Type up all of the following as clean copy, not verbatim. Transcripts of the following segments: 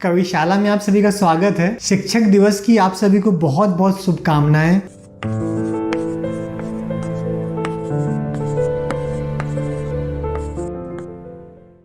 कविशाला में आप सभी का स्वागत है। शिक्षक दिवस की आप सभी को बहुत बहुत शुभकामनाएं।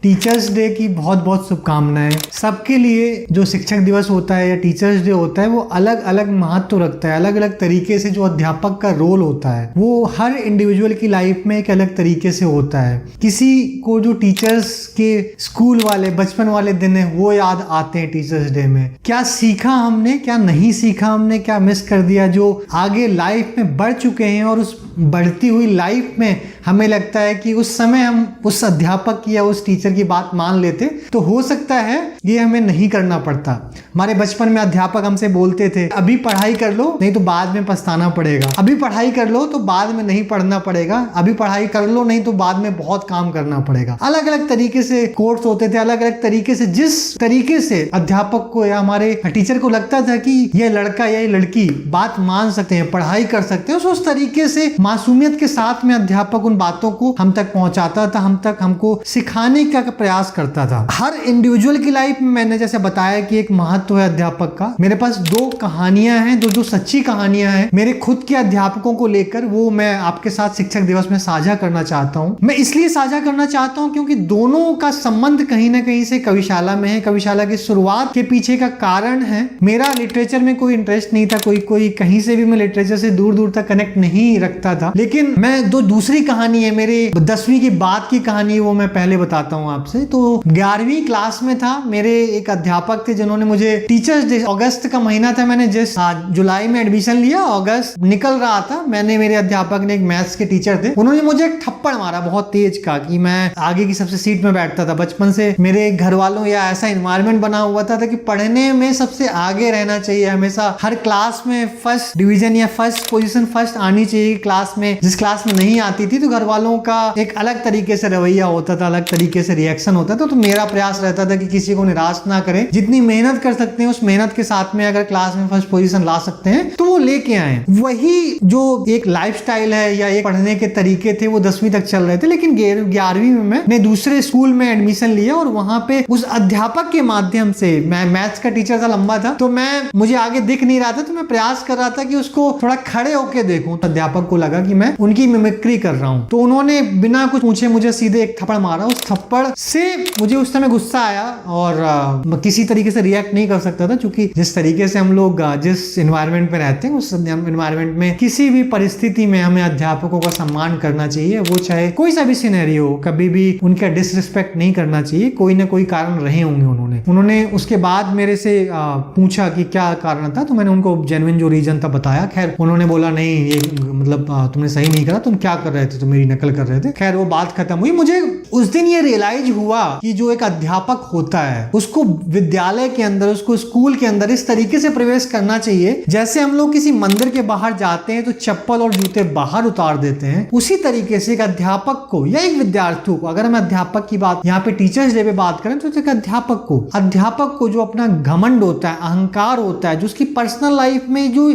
टीचर्स डे की बहुत बहुत शुभकामनाएं। सबके लिए जो शिक्षक दिवस होता है या टीचर्स डे होता है वो अलग अलग महत्व रखता है। अलग अलग तरीके से जो अध्यापक का रोल होता है वो हर इंडिविजुअल की लाइफ में एक अलग तरीके से होता है। किसी को जो टीचर्स के स्कूल वाले बचपन वाले दिन है वो याद आते हैं टीचर्स डे में। क्या सीखा हमने, क्या नहीं सीखा हमने, क्या मिस कर दिया, जो आगे लाइफ में बढ़ चुके हैं और उस बढ़ती हुई लाइफ में हमें लगता है कि उस समय हम उस अध्यापक की या उस टीचर की बात मान लेते तो हो सकता है ये हमें नहीं करना पड़ता। हमारे बचपन में अध्यापक हमसे बोलते थे अभी पढ़ाई कर लो नहीं तो बाद में पछताना पड़ेगा, अभी पढ़ाई कर लो तो बाद में नहीं पढ़ना पड़ेगा, अभी पढ़ाई कर लो नहीं तो बाद में बहुत काम करना पड़ेगा। अलग अलग तरीके से कोर्स होते थे, अलग अलग तरीके से जिस तरीके से अध्यापक को या हमारे टीचर को लगता था कि ये लड़का या ये लड़की बात मान सकते हैं, पढ़ाई कर सकते हैं, उस तरीके से मासूमियत के साथ में अध्यापक उन बातों को हम तक पहुंचाता था, हम तक हमको सिखाने का प्रयास करता था। हर इंडिविजुअल की लाइफ में मैंने जैसे बताया कि एक महत्व है अध्यापक का। मेरे पास दो कहानियां हैं, जो सच्ची कहानियां हैं मेरे खुद के अध्यापकों को लेकर, वो मैं आपके साथ शिक्षक दिवस में साझा करना चाहता हूं। मैं इसलिए साझा करना चाहता हूं क्योंकि दोनों का संबंध कहीं ना कहीं से कविशाला में है। कविशाला की शुरुआत के पीछे का कारण है मेरा लिटरेचर में कोई इंटरेस्ट नहीं था, कोई कहीं से भी मैं लिटरेचर से दूर दूर तक कनेक्ट नहीं रखता था। लेकिन मैं दूसरी कहानी है, मेरे 10वीं की बाद की कहानी है, वो मैं पहले बताता हूँ आपसे। तो 11वीं क्लास में था, मेरे एक अध्यापक थे जिन्होंने मुझे टीचर्स डे, अगस्त का महीना था, मैंने जिस जुलाई में एडमिशन लिया, अगस्त निकल रहा था, मेरे अध्यापक ने एक मैथ्स के टीचर थे, उन्होंने मुझे एक थप्पड़ मारा बहुत तेज का कि मैं आगे की सबसे सीट में बैठता था। बचपन से मेरे घर वालों या ऐसा एनवायरनमेंट बना हुआ था कि पढ़ने में सबसे आगे रहना चाहिए, हमेशा हर क्लास में फर्स्ट डिवीजन या फर्स्ट पोजीशन फर्स्ट आनी चाहिए। क्लास में जिस क्लास में नहीं आती थी तो घर वालों का एक अलग तरीके से रवैया होता था, अलग तरीके से रिएक्शन होता था। तो मेरा प्रयास रहता था कि किसी को निराश ना करें, जितनी मेहनत कर सकते हैं उस मेहनत के साथ में अगर क्लास में फर्स्ट पोजीशन ला सकते हैं तो वो लेके आए। वही जो एक लाइफस्टाइल है या एक पढ़ने के तरीके थे वो 10वीं तक चल रहे थे। लेकिन 11वीं में मैंने दूसरे स्कूल में एडमिशन लिया और वहां पे उस अध्यापक के माध्यम से, मैं मैथ्स का टीचर था, लंबा था, तो मुझे आगे दिख नहीं रहा था, तो मैं प्रयास कर रहा था कि उसको थोड़ा खड़े होके देखूं। अध्यापक को लगा कि मैं उनकी मिमिक्री कर रहा हूं, तो उन्होंने बिना कुछ पूछे मुझे सीधे एक थप्पड़ मारा। उस थप्पड़ से मुझे उस समय गुस्सा आया और किसी तरीके से रिएक्ट नहीं कर सकता था, क्योंकि जिस तरीके से हम लोग जिस एनवायरनमेंट में रहते हैं उस एनवायरनमेंट में किसी भी परिस्थिति में हमें अध्यापकों का सम्मान करना चाहिए। वो चाहे कोई सा भी सिनेरियो हो, कभी भी उनका डिसरिस्पेक्ट नहीं करना चाहिए। कोई ना कोई कारण रहे होंगे। उन्होंने उसके बाद मेरे से पूछा कि क्या कारण था, तो मैंने उनको जेन्युइन जो रीजन था बताया। खैर उन्होंने बोला नहीं ये मतलब तुमने सही नहीं करा, तुम क्या कर रहे थे, तुम मेरी नकल कर रहे थे। खैर वो बात खत्म हुई। मुझे उस दिन ये रियलाइज हुआ कि जो एक अध्यापक होता है उसको विद्यालय के अंदर, उसको स्कूल के अंदर इस तरीके से प्रवेश करना चाहिए जैसे हम लोग किसी मंदिर के बाहर जाते हैं तो चप्पल और जूते बाहर उतार देते हैं। उसी तरीके से एक अध्यापक को या एक विद्यार्थी को, अगर हम अध्यापक की बात यहाँ पे टीचर्स डे पे बात करें तो एक अध्यापक को जो अपना घमंड होता है, अहंकार होता है, जो उसकी पर्सनल लाइफ में जो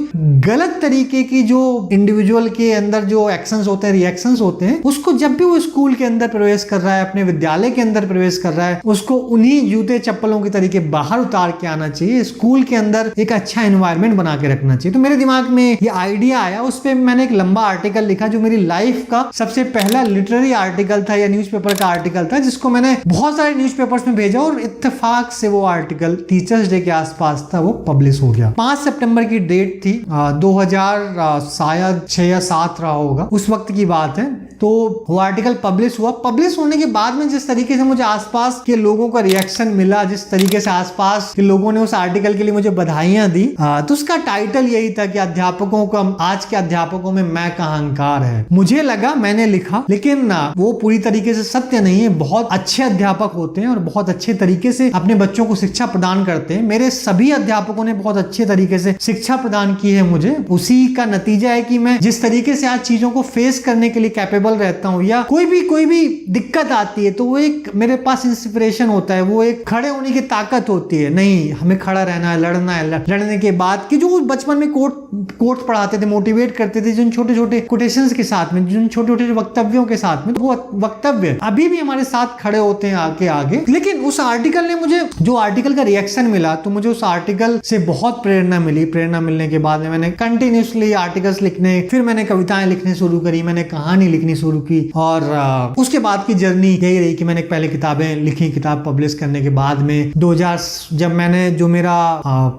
गलत तरीके की जो इंडिविजुअल के अंदर जो एक्शंस होते हैं, रिएक्शंस होते हैं, उसको जब भी वो स्कूल के अंदर प्रवेश कर रहा है, अपने विद्यालय के अंदर प्रवेश कर रहा है, उसको उन्हीं जूते चप्पलों के तरीके बाहर उतार के आना चाहिए। स्कूल के अंदर एक अच्छा एनवायरनमेंट बना के रखना चाहिए। तो मेरे दिमाग में ये आइडिया आया, उस पर मैंने एक लंबा आर्टिकल लिखा जो मेरी लाइफ का सबसे पहला लिटरेरी आर्टिकल था या न्यूज़पेपर का आर्टिकल था, जिसको मैंने बहुत सारे न्यूज़पेपर्स में भेजा और इत्तेफाक से वो आर्टिकल टीचर्स डे के आसपास था, वो पब्लिश हो गया। 5 सितंबर की डेट थी, 2006 या 7 रहा होगा, उस वक्त की बात है। तो वो आर्टिकल पब्लिश हुआ। पब्लिश होने के बाद में जिस तरीके से मुझे आसपास के लोगों का रिएक्शन मिला, जिस तरीके से आसपास के लोगों ने उस आर्टिकल के लिए मुझे बधाइयां दी, तो उसका टाइटल यही था कि अध्यापकों का, आज के अध्यापकों में मैं का अहंकार है। मुझे लगा, मैंने लिखा, लेकिन वो पूरी तरीके से सत्य नहीं है। बहुत अच्छे अध्यापक होते हैं और बहुत अच्छे तरीके से अपने बच्चों को शिक्षा प्रदान करते हैं। मेरे सभी अध्यापकों ने बहुत अच्छे तरीके से शिक्षा प्रदान की है मुझे। उसी का नतीजा है कि मैं जिस तरीके तरीके से आज चीजों को फेस करने के लिए कैपेबल रहता हूँ, या कोई भी दिक्कत आती है तो वो एक मेरे पास इंस्पिरेशन होता है, वो एक खड़े होने की ताकत होती है। नहीं, हमें खड़ा रहना है, लड़ना है, लड़ने के बाद कि जो बचपन में कोट पढ़ाते थे, मोटिवेट करते थे, जिन छोटे छोटे कोटेशंस के साथ में, जिन छोटे छोटे वक्तव्यों के साथ में, तो वो वक्तव्य अभी भी हमारे साथ खड़े होते हैं आगे। लेकिन उस आर्टिकल ने मुझे, जो आर्टिकल का रिएक्शन मिला, तो मुझे उस आर्टिकल से बहुत प्रेरणा मिली। प्रेरणा मिलने के बाद में मैंने कंटिन्यूसली आर्टिकल्स लिखने, फिर मैंने कविताएं लिखने शुरू करी, मैंने कहानी लिखनी शुरू की, और उसके बाद की जर्नी यही रही कि मैंने पहले किताबें लिखी। किताब पब्लिश करने के बाद में 2000 जब मैंने जो मेरा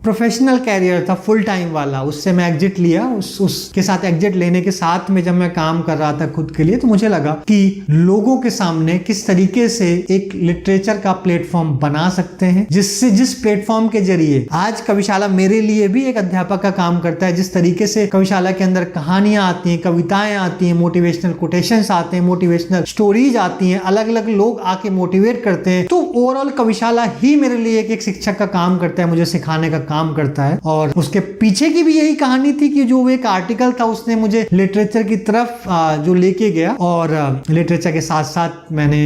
प्रोफेशनल कैरियर था फुल टाइम वाला, उससे मैं एग्जिट लिया, उसके साथ एग्जिट लेने के साथ में जब मैं काम कर रहा था खुद के लिए, तो मुझे लगा कि लोगों के सामने किस तरीके से एक लिटरेचर का प्लेटफॉर्म बना सकते हैं, जिस प्लेटफॉर्म के जरिए आज कविशाला मेरे लिए भी एक अध्यापक का काम करता है। जिस तरीके से कविशाला के अंदर कहानियां आती हैं, कविताएं आती हैं, मोटिवेशनल कोटेशंस आते हैं, मोटिवेशनल स्टोरीज आती हैं, अलग अलग लोग आके मोटिवेट करते हैं, तो ओवरऑल कविशाला ही मेरे लिए एक शिक्षक का काम करता है, मुझे सिखाने का काम करता है। और उसके पीछे की भी यही कहानी थी कि जो एक आर्टिकल था उसने मुझे लिटरेचर की तरफ जो लेके गया, और लिटरेचर के साथ साथ मैंने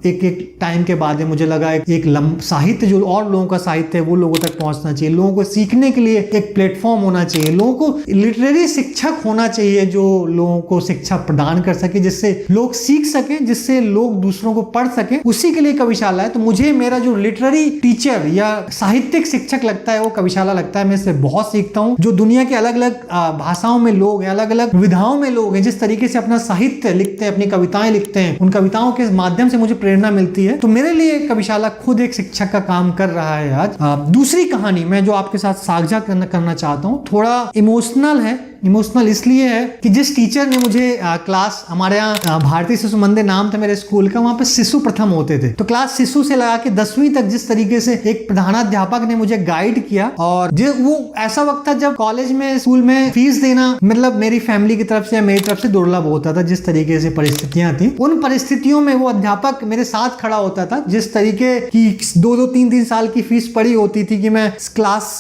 एक टाइम के बाद मुझे लगा एक साहित्य जो और लोगों का साहित्य है वो लोगों तक पहुंचना चाहिए, लोगों को सीखने के लिए एक प्लेटफॉर्म होना चाहिए, लोगों को लिटरेरी शिक्षक होना चाहिए जो लोगों को शिक्षा प्रदान कर सके, जिससे लोग सीख सके, जिससे लोग दूसरों को पढ़ सके। उसी के लिए कविशाला है। तो मुझे मेरा जो लिटरेरी टीचर या साहित्यिक शिक्षक लगता है वो कविशाला लगता है। मैं इससे बहुत सीखता हूँ। जो दुनिया के अलग अलग भाषाओं में लोग हैं, अलग अलग विधाओं में लोग हैं, जिस तरीके से अपना साहित्य लिखते हैं, अपनी कविताएं लिखते हैं, उन कविताओं के माध्यम से मुझे प्रेरणा मिलती है। तो मेरे लिए कविशाला खुद एक शिक्षक का काम कर रहा है आज। दूसरी कहानी मैं जो आपके साथ साझा करना चाहता हूँ, थोड़ा इमोशनल है। इमोशनल इसलिए है कि जिस टीचर ने मुझे क्लास, हमारे यहाँ भारतीय शिशु मंदिर नाम था मेरे स्कूल का, वहां पे शिशु प्रथम होते थे, तो क्लास शिशु से लगा के 10वीं तक जिस तरीके से एक प्रधानाध्यापक ने मुझे गाइड किया, और जो वो ऐसा वक्त था जब कॉलेज में, स्कूल में फीस देना मतलब मेरी फैमिली की तरफ से या मेरी तरफ से दुर्लभ होता था। जिस तरीके से परिस्थितियां थी, उन परिस्थितियों में वो अध्यापक मेरे साथ खड़ा होता था। जिस तरीके की 2-3 साल की फीस पड़ी होती थी कि मैं क्लास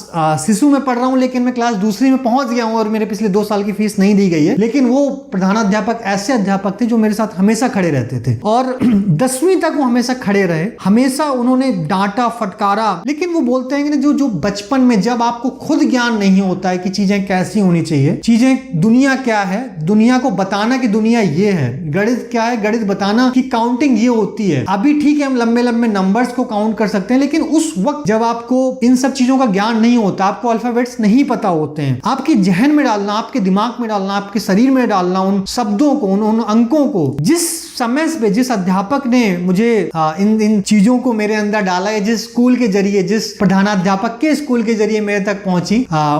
शिशु में पढ़ रहा हूँ, लेकिन मैं क्लास दूसरी में पहुंच गया हूँ और मेरे पिछले 2 साल की फीस नहीं दी गई है, लेकिन वो प्रधानाध्यापक ऐसे अध्यापक थे जो मेरे साथ हमेशा खड़े रहते थे, और 10वीं तक वो हमेशा खड़े रहे। हमेशा उन्होंने डांटा, फटकारा, लेकिन वो बोलते हैं कि जो बचपन में जब आपको खुद ज्ञान नहीं होता है कि चीजें कैसी होनी चाहिए, चीजें, दुनिया क्या है, दुनिया को बताना कि दुनिया ये है, गणित क्या है, गणित बताना कि काउंटिंग ये होती है। अभी ठीक है, हम लंबे लंबे नंबर्स को काउंट कर सकते हैं, लेकिन उस वक्त जब आपको इन सब चीजों का ज्ञान नहीं होता, आपको अल्फाबेट्स नहीं पता होते हैं, आपके जहन में डालना, आपके दिमाग में डालना, आपके शरीर में डालना उन शब्दों को, उन अंकों को, जिस समय पे जिस अध्यापक ने मुझे इन चीजों को मेरे अंदर डाला है, जिस स्कूल के जरिए, जिस प्रधानाध्यापक के स्कूल के जरिए मेरे तक पहुंची,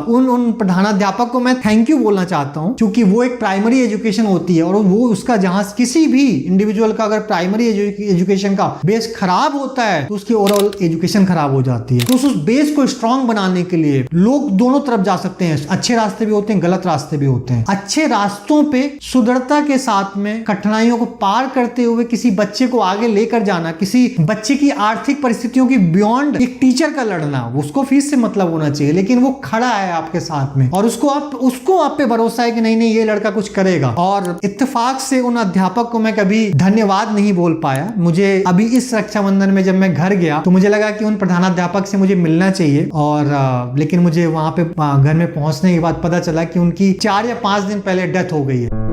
उन प्रधानाध्यापक को मैं थैंक यू बोलना चाहता हूं, क्योंकि वो एक प्राइमरी एजुकेशन होती है, और वो उसका जहां किसी भी इंडिविजुअल का अगर प्राइमरी एजुकेशन का बेस खराब होता है तो उसकी ओवरऑल एजुकेशन खराब हो जाती है। तो उस बेस को स्ट्रांग बनाने के लिए लोग दोनों तरफ जा सकते हैं, अच्छे रास्ते भी होते हैं, गलत रास्ते भी होते हैं। अच्छे रास्तों पे सुदृढ़ता के साथ में कठिनाइयों को पार करते हुए किसी बच्चे को आगे लेकर जाना, किसी बच्चे की आर्थिक परिस्थितियों की बियॉन्ड एक टीचर का लड़ना, उसको फीस से मतलब होना चाहिए, लेकिन वो खड़ा है आपके साथ में, और उसको आप पे भरोसा है कि नहीं ये लड़का कुछ करेगा। और इत्तेफाक से उन अध्यापक को मैं कभी धन्यवाद नहीं बोल पाया। मुझे अभी इस रक्षाबंधन में जब मैं घर गया तो मुझे लगा कि उन प्रधानाध्यापक से मुझे मिलना चाहिए, और लेकिन मुझे वहां पे घर में पहुंचने के बाद पता चला कि उनकी 4 या 5 दिन पहले डेथ हो गई है।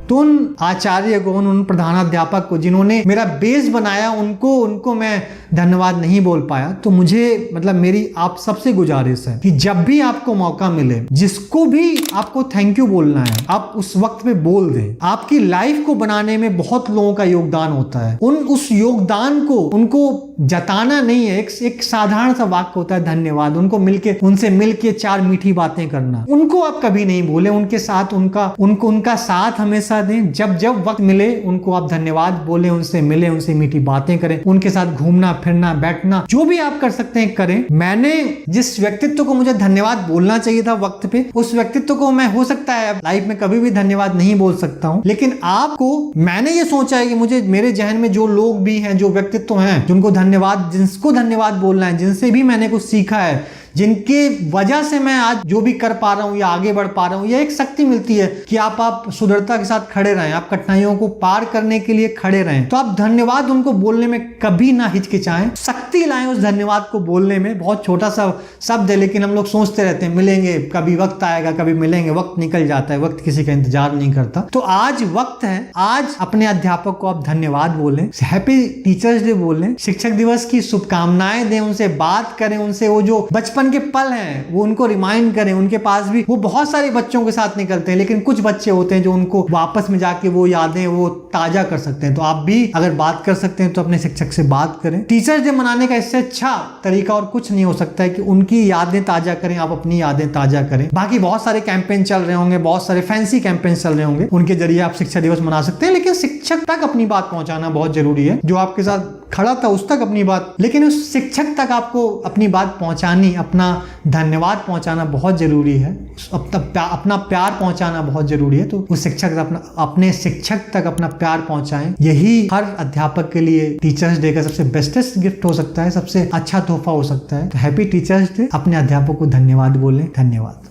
तो उन आचार्य को, उन प्रधानाध्यापक को जिन्होंने मेरा बेस बनाया, उनको मैं धन्यवाद नहीं बोल पाया। तो मुझे मतलब मेरी आप सबसे गुजारिश है कि जब भी आपको मौका मिले, जिसको भी आपको थैंक यू बोलना है, आप उस वक्त पे बोल दें। आपकी लाइफ को बनाने में बहुत लोगों का योगदान होता है, उस योगदान को उनको जताना नहीं है। एक साधारण सा वाक्य होता है धन्यवाद, उनसे मिलके 4 मीठी बातें करना, उनको आप कभी नहीं भूले, उनके साथ उनका साथ हमेशा दें। जब वक्त मिले उनको आप धन्यवाद बोले, उनसे मिले, उनसे मीठी बातें करें, उनके साथ घूमना फिरना बैठना जो भी आप कर सकते हैं करें। मैंने जिस व्यक्तित्व को मुझे धन्यवाद बोलना चाहिए था वक्त पे, उस व्यक्तित्व को मैं हो सकता है लाइफ में कभी भी धन्यवाद नहीं बोल सकता हूं, लेकिन आपको मैंने ये सोचा है कि मुझे, मेरे जहन में जो लोग भी हैं, जो व्यक्तित्व हैं जिनको धन्यवाद बोलना है, जिनसे भी मैंने कुछ सीखा है, जिनके वजह से मैं आज जो भी कर पा रहा हूं या आगे बढ़ पा रहा हूं, ये एक शक्ति मिलती है कि आप सुदृढ़ता के साथ खड़े रहें, आप कठिनाइयों को पार करने के लिए खड़े रहें। तो आप धन्यवाद उनको बोलने में कभी ना हिचकिचाएं, शक्ति लाएं उस धन्यवाद को बोलने में। बहुत छोटा सा शब्द है, लेकिन हम लोग सोचते रहते हैं मिलेंगे, कभी वक्त आएगा, कभी मिलेंगे, वक्त निकल जाता है, वक्त किसी का इंतजार नहीं करता। तो आज वक्त है, आज अपने अध्यापक को आप धन्यवाद बोलें, हैप्पी टीचर्स डे बोलें, शिक्षक दिवस की शुभकामनाएं दें, उनसे बात करें, उनसे वो जो बचपन के पल हैं वो उनको रिमाइंड करें। उनके पास भी वो बहुत सारे बच्चों के साथ निकलते हैं, लेकिन कुछ बच्चे होते हैं जो उनको वापस में जाके वो यादें वो ताजा कर सकते हैं। तो आप भी अगर बात कर सकते हैं तो अपने शिक्षक से बात करें। टीचर्स डे मनाने का इससे अच्छा तरीका और कुछ नहीं हो सकता है कि उनकी यादें ताजा करें, आप अपनी यादें ताजा करें। बाकी बहुत सारे कैंपेन चल रहे होंगे, बहुत सारे फैंसी कैंपेन चल रहे होंगे, उनके जरिए आप शिक्षक दिवस मना सकते हैं, लेकिन शिक्षक तक अपनी बात पहुंचाना बहुत जरूरी है। जो आपके साथ खड़ा था उस तक अपनी बात, लेकिन उस शिक्षक तक आपको अपनी बात पहुंचानी, अपना धन्यवाद पहुंचाना बहुत जरूरी है, अपना प्यार पहुंचाना बहुत जरूरी है। तो उस शिक्षक अपने शिक्षक तक अपना प्यार पहुंचाएं। यही हर अध्यापक के लिए टीचर्स डे का सबसे बेस्टेस्ट गिफ्ट हो सकता है, सबसे अच्छा तोहफा हो सकता है। तो हैप्पी टीचर्स डे। अपने अध्यापक को धन्यवाद बोलें। धन्यवाद।